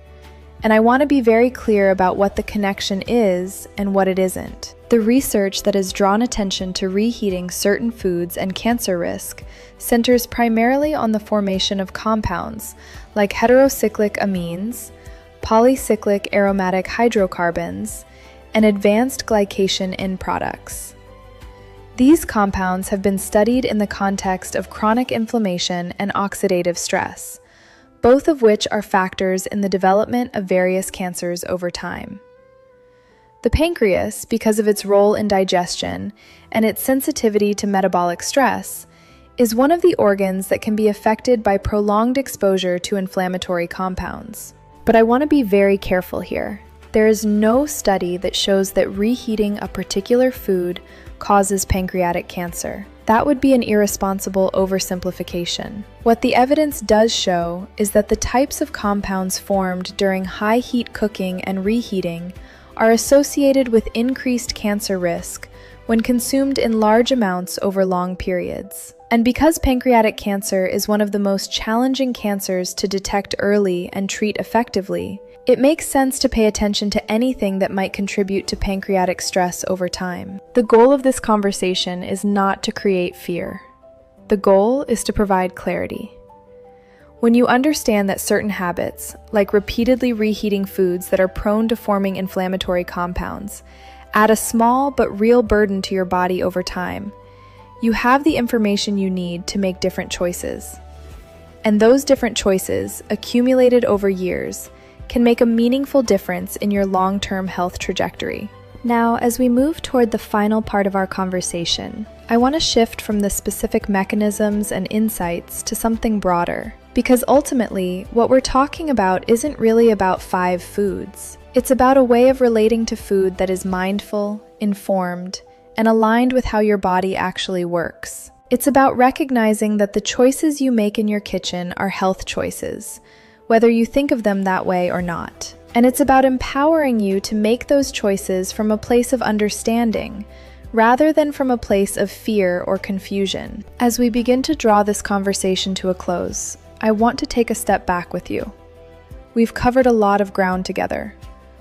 and I want to be very clear about what the connection is and what it isn't. The research that has drawn attention to reheating certain foods and cancer risk centers primarily on the formation of compounds like heterocyclic amines, polycyclic aromatic hydrocarbons, and advanced glycation end products. These compounds have been studied in the context of chronic inflammation and oxidative stress, both of which are factors in the development of various cancers over time. The pancreas, because of its role in digestion and its sensitivity to metabolic stress, is one of the organs that can be affected by prolonged exposure to inflammatory compounds. But I want to be very careful here. There is no study that shows that reheating a particular food causes pancreatic cancer. That would be an irresponsible oversimplification. What the evidence does show is that the types of compounds formed during high heat cooking and reheating are associated with increased cancer risk when consumed in large amounts over long periods. And because pancreatic cancer is one of the most challenging cancers to detect early and treat effectively, it makes sense to pay attention to anything that might contribute to pancreatic stress over time. The goal of this conversation is not to create fear. The goal is to provide clarity. When you understand that certain habits, like repeatedly reheating foods that are prone to forming inflammatory compounds, add a small but real burden to your body over time, you have the information you need to make different choices. And those different choices, accumulated over years, can make a meaningful difference in your long-term health trajectory. Now, as we move toward the final part of our conversation, I want to shift from the specific mechanisms and insights to something broader. Because ultimately, what we're talking about isn't really about 5 foods. It's about a way of relating to food that is mindful, informed, and aligned with how your body actually works. It's about recognizing that the choices you make in your kitchen are health choices, whether you think of them that way or not. And it's about empowering you to make those choices from a place of understanding, rather than from a place of fear or confusion. As we begin to draw this conversation to a close, I want to take a step back with you. We've covered a lot of ground together.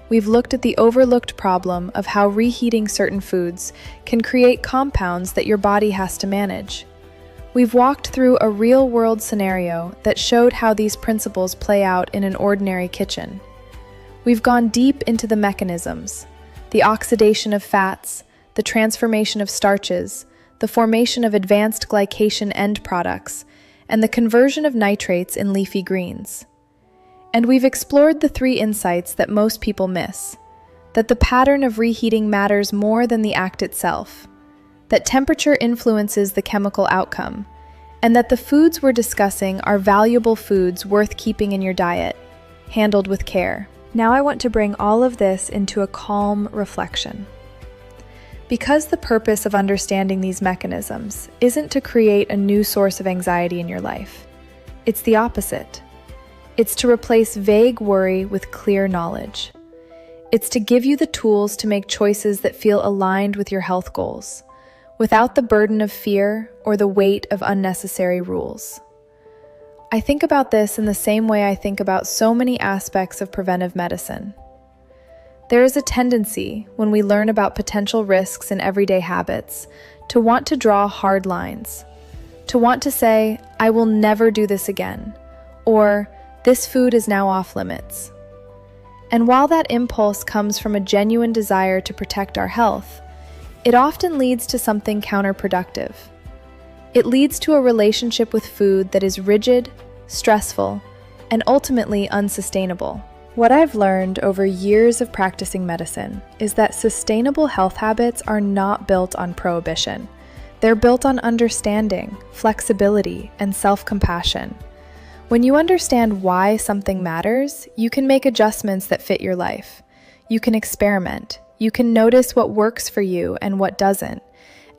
We've looked at the overlooked problem of how reheating certain foods can create compounds that your body has to manage. We've walked through a real-world scenario that showed how these principles play out in an ordinary kitchen. We've gone deep into the mechanisms, the oxidation of fats, the transformation of starches, the formation of advanced glycation end products, and the conversion of nitrates in leafy greens. And we've explored the 3 insights that most people miss: that the pattern of reheating matters more than the act itself, that temperature influences the chemical outcome, and that the foods we're discussing are valuable foods worth keeping in your diet, handled with care. Now I want to bring all of this into a calm reflection. Because the purpose of understanding these mechanisms isn't to create a new source of anxiety in your life. It's the opposite. It's to replace vague worry with clear knowledge. It's to give you the tools to make choices that feel aligned with your health goals, without the burden of fear or the weight of unnecessary rules. I think about this in the same way I think about so many aspects of preventive medicine. There is a tendency, when we learn about potential risks in everyday habits, to want to draw hard lines, to want to say, "I will never do this again," or "this food is now off limits." And while that impulse comes from a genuine desire to protect our health, it often leads to something counterproductive. It leads to a relationship with food that is rigid, stressful, and ultimately unsustainable. What I've learned over years of practicing medicine is that sustainable health habits are not built on prohibition. They're built on understanding, flexibility, and self-compassion. When you understand why something matters, you can make adjustments that fit your life. You can experiment. You can notice what works for you and what doesn't.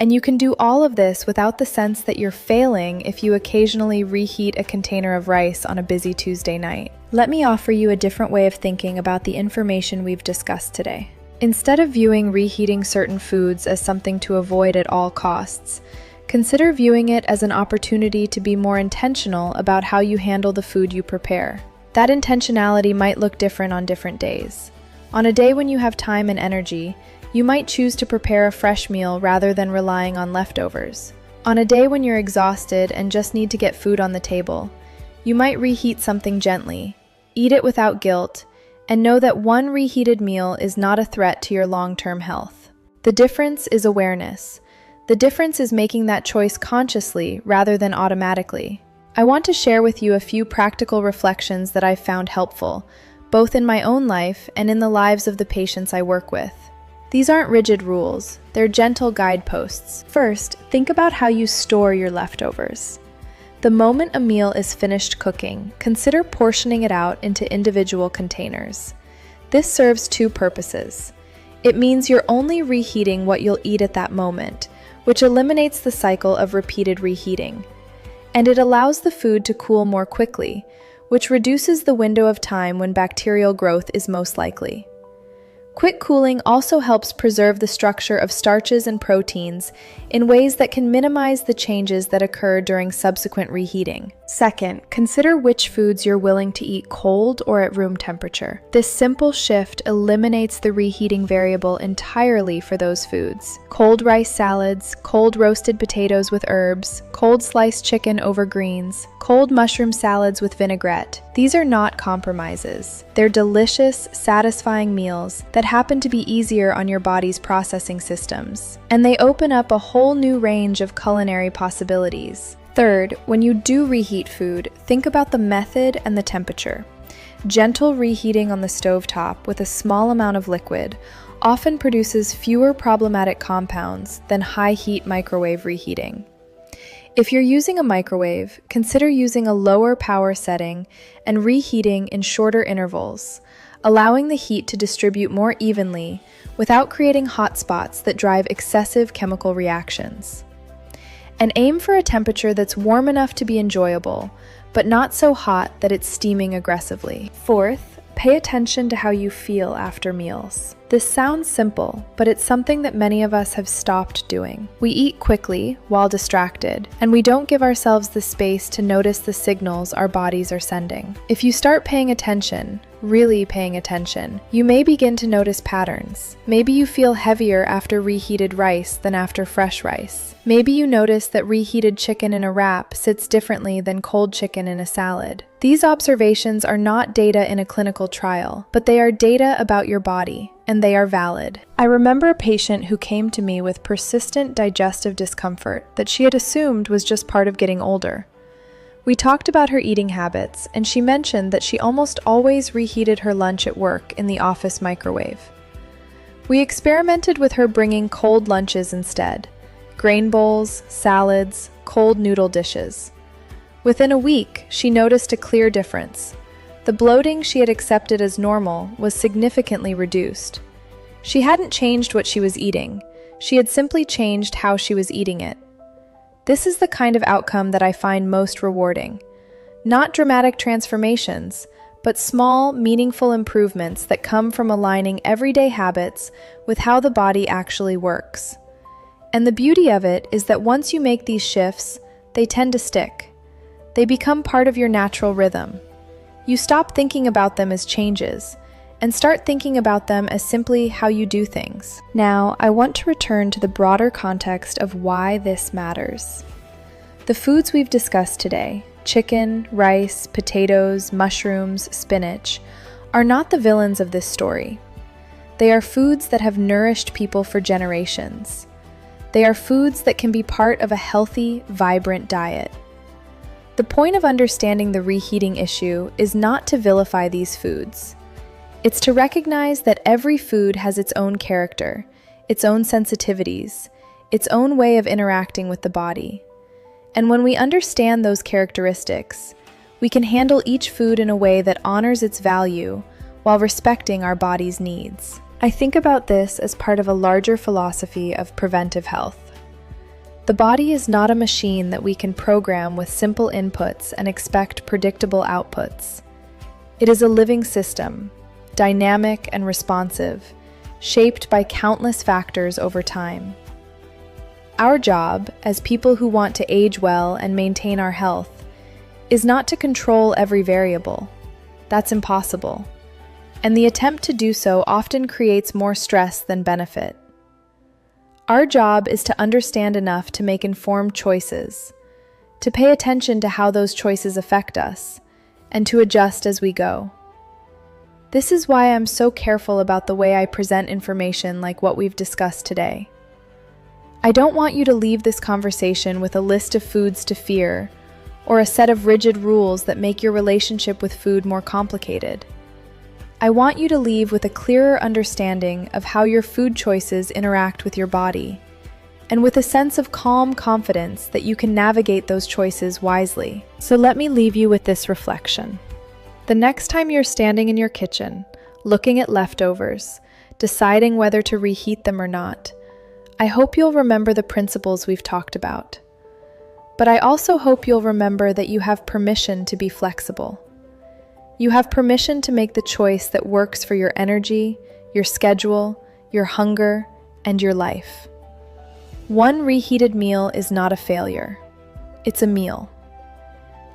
And you can do all of this without the sense that you're failing if you occasionally reheat a container of rice on a busy Tuesday night. Let me offer you a different way of thinking about the information we've discussed today. Instead of viewing reheating certain foods as something to avoid at all costs, consider viewing it as an opportunity to be more intentional about how you handle the food you prepare. That intentionality might look different on different days. On a day when you have time and energy, you might choose to prepare a fresh meal rather than relying on leftovers. On a day when you're exhausted and just need to get food on the table, you might reheat something gently, eat it without guilt, and know that one reheated meal is not a threat to your long-term health. The difference is awareness. The difference is making that choice consciously rather than automatically. I want to share with you a few practical reflections that I've found helpful, both in my own life and in the lives of the patients I work with. These aren't rigid rules, they're gentle guideposts. First, think about how you store your leftovers. The moment a meal is finished cooking, consider portioning it out into individual containers. This serves two purposes. It means you're only reheating what you'll eat at that moment, which eliminates the cycle of repeated reheating. And it allows the food to cool more quickly, which reduces the window of time when bacterial growth is most likely. Quick cooling also helps preserve the structure of starches and proteins in ways that can minimize the changes that occur during subsequent reheating. Second, consider which foods you're willing to eat cold or at room temperature. This simple shift eliminates the reheating variable entirely for those foods. Cold rice salads, cold roasted potatoes with herbs, cold sliced chicken over greens, cold mushroom salads with vinaigrette. These are not compromises. They're delicious, satisfying meals that happen to be easier on your body's processing systems. And they open up a whole new range of culinary possibilities. Third, when you do reheat food, think about the method and the temperature. Gentle reheating on the stovetop with a small amount of liquid often produces fewer problematic compounds than high-heat microwave reheating. If you're using a microwave, consider using a lower power setting and reheating in shorter intervals, allowing the heat to distribute more evenly without creating hot spots that drive excessive chemical reactions. And aim for a temperature that's warm enough to be enjoyable, but not so hot that it's steaming aggressively. Fourth, pay attention to how you feel after meals. This sounds simple, but it's something that many of us have stopped doing. We eat quickly while distracted, and we don't give ourselves the space to notice the signals our bodies are sending. If you start paying attention, really paying attention, you may begin to notice patterns. Maybe you feel heavier after reheated rice than after fresh rice. Maybe you notice that reheated chicken in a wrap sits differently than cold chicken in a salad. These observations are not data in a clinical trial, but they are data about your body, and they are valid. I remember a patient who came to me with persistent digestive discomfort that she had assumed was just part of getting older. We talked about her eating habits, and she mentioned that she almost always reheated her lunch at work in the office microwave. We experimented with her bringing cold lunches instead: grain bowls, salads, cold noodle dishes. Within a week, she noticed a clear difference. The bloating she had accepted as normal was significantly reduced. She hadn't changed what she was eating, she had simply changed how she was eating it. This is the kind of outcome that I find most rewarding. Not dramatic transformations, but small, meaningful improvements that come from aligning everyday habits with how the body actually works. And the beauty of it is that once you make these shifts, they tend to stick. They become part of your natural rhythm. You stop thinking about them as changes and start thinking about them as simply how you do things. Now, I want to return to the broader context of why this matters. The foods we've discussed today, chicken, rice, potatoes, mushrooms, spinach, are not the villains of this story. They are foods that have nourished people for generations. They are foods that can be part of a healthy, vibrant diet. The point of understanding the reheating issue is not to vilify these foods. It's to recognize that every food has its own character, its own sensitivities, its own way of interacting with the body. And when we understand those characteristics, we can handle each food in a way that honors its value while respecting our body's needs. I think about this as part of a larger philosophy of preventive health. The body is not a machine that we can program with simple inputs and expect predictable outputs. It is a living system, dynamic and responsive, shaped by countless factors over time. Our job, as people who want to age well and maintain our health, is not to control every variable. That's impossible. And the attempt to do so often creates more stress than benefit. Our job is to understand enough to make informed choices, to pay attention to how those choices affect us, and to adjust as we go. This is why I'm so careful about the way I present information like what we've discussed today. I don't want you to leave this conversation with a list of foods to fear or a set of rigid rules that make your relationship with food more complicated. I want you to leave with a clearer understanding of how your food choices interact with your body, and with a sense of calm confidence that you can navigate those choices wisely. So let me leave you with this reflection. The next time you're standing in your kitchen, looking at leftovers, deciding whether to reheat them or not, I hope you'll remember the principles we've talked about. But I also hope you'll remember that you have permission to be flexible. You have permission to make the choice that works for your energy, your schedule, your hunger, and your life. One reheated meal is not a failure. It's a meal.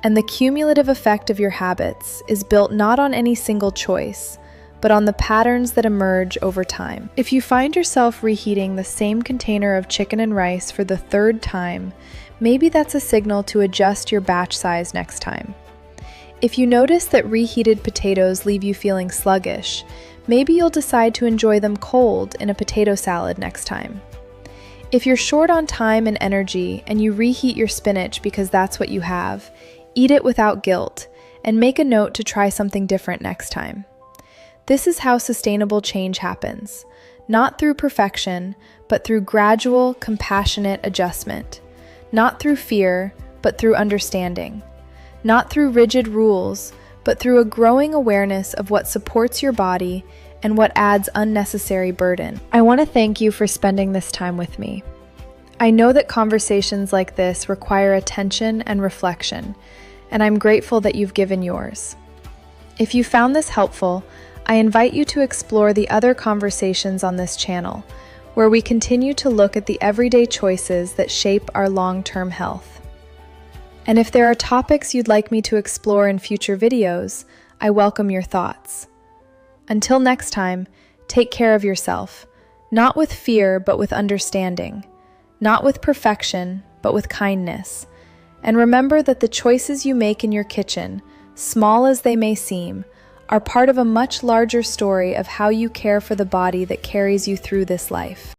And the cumulative effect of your habits is built not on any single choice, but on the patterns that emerge over time. If you find yourself reheating the same container of chicken and rice for the third time, maybe that's a signal to adjust your batch size next time. If you notice that reheated potatoes leave you feeling sluggish, maybe you'll decide to enjoy them cold in a potato salad next time. If you're short on time and energy and you reheat your spinach because that's what you have, eat it without guilt and make a note to try something different next time. This is how sustainable change happens, not through perfection, but through gradual, compassionate adjustment. Not through fear, but through understanding. Not through rigid rules, but through a growing awareness of what supports your body and what adds unnecessary burden. I want to thank you for spending this time with me. I know that conversations like this require attention and reflection, and I'm grateful that you've given yours. If you found this helpful, I invite you to explore the other conversations on this channel, where we continue to look at the everyday choices that shape our long-term health. And if there are topics you'd like me to explore in future videos, I welcome your thoughts. Until next time, take care of yourself, not with fear but with understanding, not with perfection but with kindness. And remember that the choices you make in your kitchen, small as they may seem, are part of a much larger story of how you care for the body that carries you through this life.